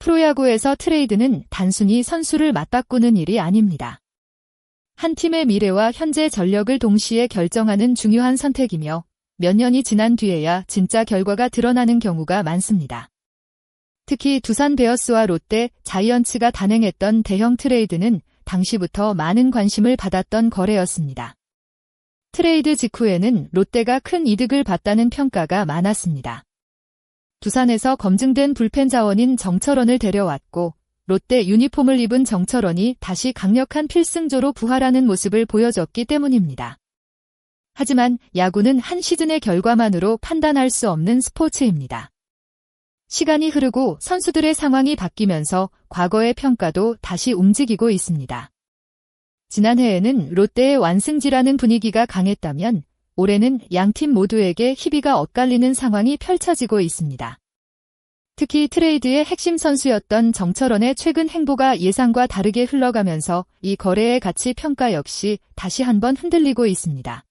프로야구에서 트레이드는 단순히 선수를 맞바꾸는 일이 아닙니다. 한 팀의 미래와 현재 전력을 동시에 결정하는 중요한 선택이며 몇 년이 지난 뒤에야 진짜 결과가 드러나는 경우가 많습니다. 특히 두산 베어스와 롯데, 자이언츠가 단행했던 대형 트레이드는 당시부터 많은 관심을 받았던 거래였습니다. 트레이드 직후에는 롯데가 큰 이득을 봤다는 평가가 많았습니다. 두산에서 검증된 불펜 자원인 정철원을 데려왔고 롯데 유니폼을 입은 정철원이 다시 강력한 필승조로 부활하는 모습을 보여줬기 때문입니다. 하지만 야구는 한 시즌의 결과만으로 판단할 수 없는 스포츠입니다. 시간이 흐르고 선수들의 상황이 바뀌면서 과거의 평가도 다시 움직이고 있습니다. 지난해에는 롯데의 완승지라는 분위기가 강했다면 올해는 양팀 모두에게 희비가 엇갈리는 상황이 펼쳐지고 있습니다. 특히 트레이드의 핵심 선수였던 정철원의 최근 행보가 예상과 다르게 흘러가면서 이 거래의 가치 평가 역시 다시 한번 흔들리고 있습니다.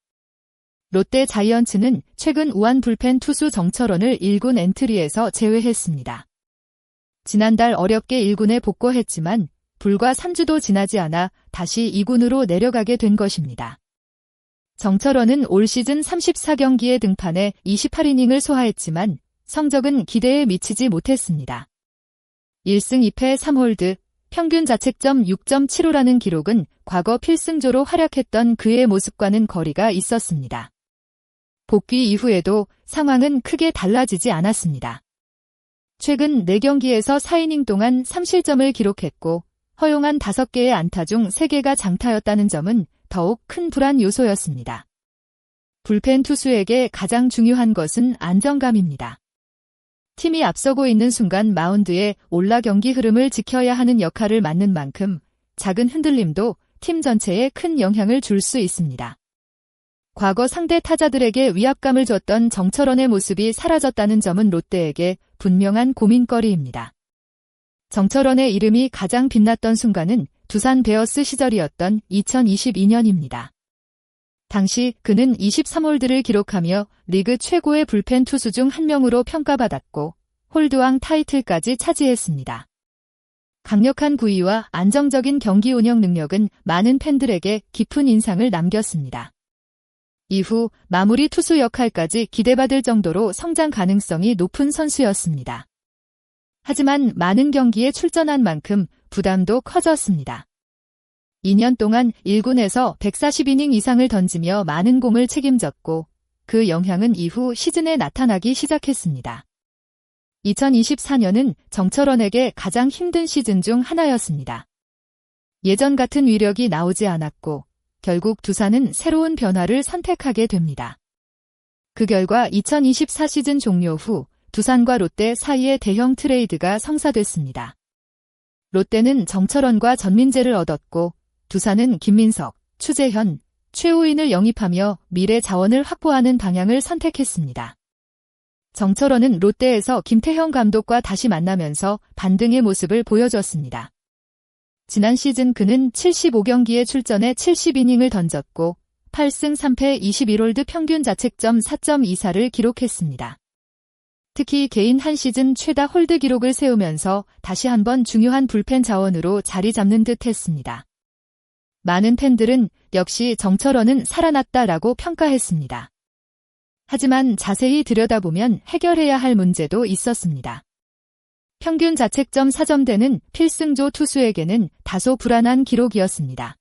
롯데 자이언츠는 최근 우한 불펜 투수 정철원을 1군 엔트리에서 제외했습니다. 지난달 어렵게 1군에 복귀했지만 불과 3주도 지나지 않아 다시 2군으로 내려가게 된 것입니다. 정철원은 올 시즌 34경기에 등판해 28이닝을 소화했지만 성적은 기대에 미치지 못했습니다. 1승 2패 3홀드, 평균 자책점 6.75라는 기록은 과거 필승조로 활약했던 그의 모습과는 거리가 있었습니다. 복귀 이후에도 상황은 크게 달라지지 않았습니다. 최근 4경기에서 4이닝 동안 3실점을 기록했고 허용한 5개의 안타 중 3개가 장타였다는 점은 더욱 큰 불안 요소였습니다. 불펜 투수에게 가장 중요한 것은 안정감입니다. 팀이 앞서고 있는 순간 마운드에 올라 경기 흐름을 지켜야 하는 역할을 맡는 만큼 작은 흔들림도 팀 전체에 큰 영향을 줄 수 있습니다. 과거 상대 타자들에게 위압감을 줬던 정철원의 모습이 사라졌다는 점은 롯데에게 분명한 고민거리입니다. 정철원의 이름이 가장 빛났던 순간은 두산 베어스 시절이었던 2022년입니다. 당시 그는 23홀드를 기록하며 리그 최고의 불펜 투수 중 한 명으로 평가받았고 홀드왕 타이틀까지 차지했습니다. 강력한 구위와 안정적인 경기 운영 능력은 많은 팬들에게 깊은 인상을 남겼습니다. 이후 마무리 투수 역할까지 기대받을 정도로 성장 가능성이 높은 선수였습니다. 하지만 많은 경기에 출전한 만큼 부담도 커졌습니다. 2년 동안 1군에서 140이닝 이상을 던지며 많은 공을 책임졌고 그 영향은 이후 시즌에 나타나기 시작했습니다. 2024년은 정철원에게 가장 힘든 시즌 중 하나였습니다. 예전 같은 위력이 나오지 않았고 결국 두산은 새로운 변화를 선택하게 됩니다. 그 결과 2024 시즌 종료 후 두산과 롯데 사이의 대형 트레이드가 성사됐습니다. 롯데는 정철원과 전민재를 얻었고 두산은 김민석, 추재현, 최우인을 영입하며 미래 자원을 확보하는 방향을 선택했습니다. 정철원은 롯데에서 김태형 감독과 다시 만나면서 반등의 모습을 보여줬습니다. 지난 시즌 그는 75경기에 출전해 70이닝을 던졌고 8승 3패 21홀드 평균 자책점 4.24를 기록했습니다. 특히 개인 한 시즌 최다 홀드 기록을 세우면서 다시 한번 중요한 불펜 자원으로 자리 잡는 듯 했습니다. 많은 팬들은 역시 정철원은 살아났다라고 평가했습니다. 하지만 자세히 들여다보면 해결해야 할 문제도 있었습니다. 평균 자책점 4점대는 필승조 투수에게는 다소 불안한 기록이었습니다.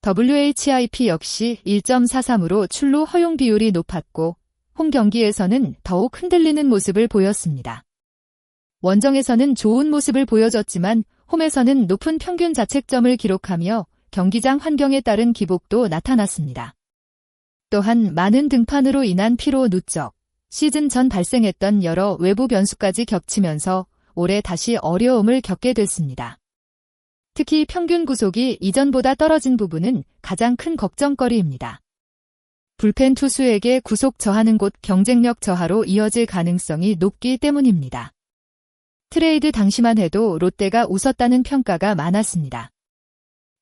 WHIP 역시 1.43으로 출루 허용 비율이 높았고 홈 경기에서는 더욱 흔들리는 모습을 보였습니다. 원정에서는 좋은 모습을 보여줬지만 홈에서는 높은 평균 자책점을 기록하며 경기장 환경에 따른 기복도 나타났습니다. 또한 많은 등판으로 인한 피로 누적, 시즌 전 발생했던 여러 외부 변수까지 겹치면서 올해 다시 어려움을 겪게 됐습니다. 특히 평균 구속이 이전보다 떨어진 부분은 가장 큰 걱정거리입니다. 불펜 투수에게 구속 저하는 곧 경쟁력 저하로 이어질 가능성이 높기 때문입니다. 트레이드 당시만 해도 롯데가 웃었다는 평가가 많았습니다.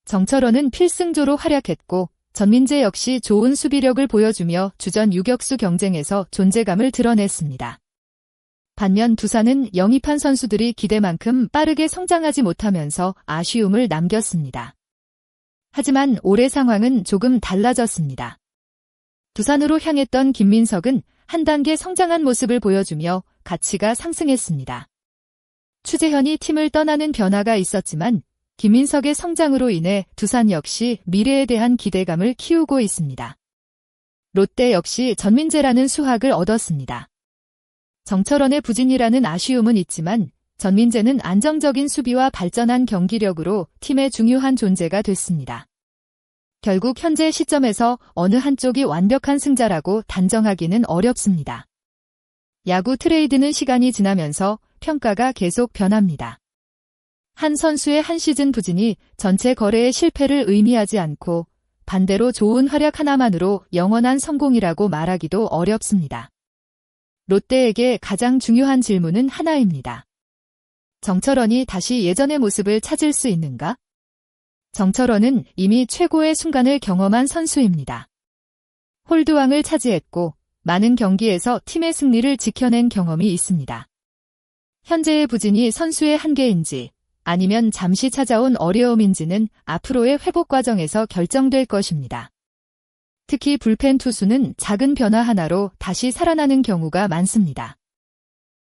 정철원은 필승조로 활약했고 전민재 역시 좋은 수비력을 보여주며 주전 유격수 경쟁에서 존재감을 드러냈습니다. 반면 두산은 영입한 선수들이 기대만큼 빠르게 성장하지 못하면서 아쉬움을 남겼습니다. 하지만 올해 상황은 조금 달라졌습니다. 두산으로 향했던 김민석은 한 단계 성장한 모습을 보여주며 가치가 상승했습니다. 추재현이 팀을 떠나는 변화가 있었지만 김민석의 성장으로 인해 두산 역시 미래에 대한 기대감을 키우고 있습니다. 롯데 역시 전민재라는 수확을 얻었습니다. 정철원의 부진이라는 아쉬움은 있지만 전민재는 안정적인 수비와 발전한 경기력으로 팀의 중요한 존재가 됐습니다. 결국 현재 시점에서 어느 한쪽이 완벽한 승자라고 단정하기는 어렵습니다. 야구 트레이드는 시간이 지나면서 평가가 계속 변합니다. 한 선수의 한 시즌 부진이 전체 거래의 실패를 의미하지 않고 반대로 좋은 활약 하나만으로 영원한 성공이라고 말하기도 어렵습니다. 롯데에게 가장 중요한 질문은 하나입니다. 정철원이 다시 예전의 모습을 찾을 수 있는가? 정철원은 이미 최고의 순간을 경험한 선수입니다. 홀드왕을 차지했고 많은 경기에서 팀의 승리를 지켜낸 경험이 있습니다. 현재의 부진이 선수의 한계인지 아니면 잠시 찾아온 어려움인지는 앞으로의 회복 과정에서 결정될 것입니다. 특히 불펜 투수는 작은 변화 하나로 다시 살아나는 경우가 많습니다.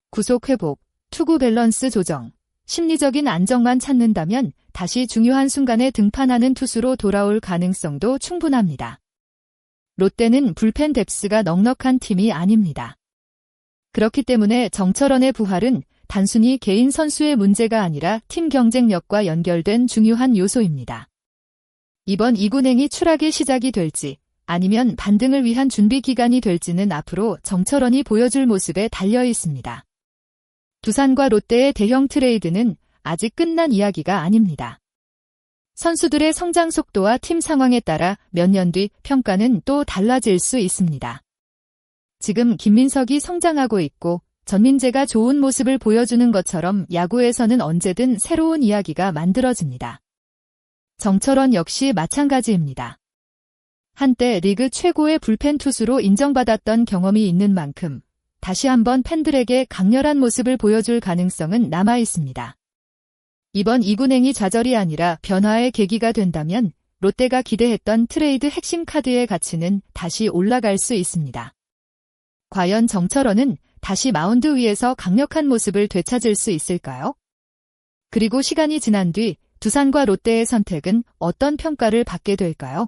구속 회복, 투구 밸런스 조정, 심리적인 안정만 찾는다면 다시 중요한 순간에 등판하는 투수로 돌아올 가능성도 충분합니다. 롯데는 불펜 뎁스가 넉넉한 팀이 아닙니다. 그렇기 때문에 정철원의 부활은 단순히 개인 선수의 문제가 아니라 팀 경쟁력과 연결된 중요한 요소입니다. 이번 2군행이 추락의 시작이 될지 아니면 반등을 위한 준비 기간이 될지는 앞으로 정철원이 보여줄 모습에 달려 있습니다. 두산과 롯데의 대형 트레이드는 아직 끝난 이야기가 아닙니다. 선수들의 성장 속도와 팀 상황에 따라 몇 년 뒤 평가는 또 달라질 수 있습니다. 지금 김민석이 성장하고 있고 전민재가 좋은 모습을 보여주는 것처럼 야구에서는 언제든 새로운 이야기가 만들어집니다. 정철원 역시 마찬가지입니다. 한때 리그 최고의 불펜 투수로 인정받았던 경험이 있는 만큼 다시 한번 팬들에게 강렬한 모습을 보여줄 가능성은 남아 있습니다. 이번 2군행이 좌절이 아니라 변화의 계기가 된다면 롯데가 기대했던 트레이드 핵심 카드의 가치는 다시 올라갈 수 있습니다. 과연 정철원은 다시 마운드 위에서 강력한 모습을 되찾을 수 있을까요? 그리고 시간이 지난 뒤 두산과 롯데의 선택은 어떤 평가를 받게 될까요?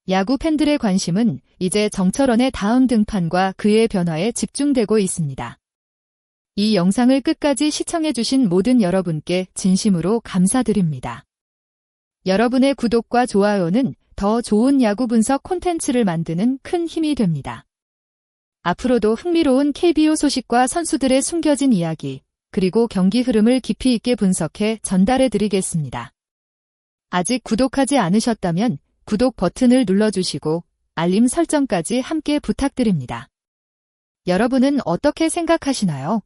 야구 팬들의 관심은 이제 정철원의 다음 등판과 그의 변화에 집중되고 있습니다. 이 영상을 끝까지 시청해주신 모든 여러분께 진심으로 감사드립니다. 여러분의 구독과 좋아요는 더 좋은 야구 분석 콘텐츠를 만드는 큰 힘이 됩니다. 앞으로도 흥미로운 KBO 소식과 선수들의 숨겨진 이야기, 그리고 경기 흐름을 깊이 있게 분석해 전달해드리겠습니다. 아직 구독하지 않으셨다면 구독 버튼을 눌러주시고 알림 설정까지 함께 부탁드립니다. 여러분은 어떻게 생각하시나요?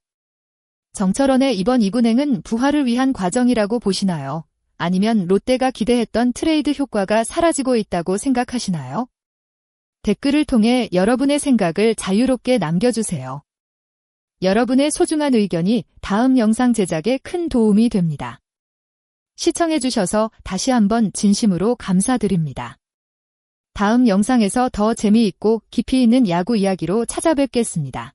정철원의 이번 2군행은 부활을 위한 과정이라고 보시나요? 아니면 롯데가 기대했던 트레이드 효과가 사라지고 있다고 생각하시나요? 댓글을 통해 여러분의 생각을 자유롭게 남겨주세요. 여러분의 소중한 의견이 다음 영상 제작에 큰 도움이 됩니다. 시청해주셔서 다시 한번 진심으로 감사드립니다. 다음 영상에서 더 재미있고 깊이 있는 야구 이야기로 찾아뵙겠습니다.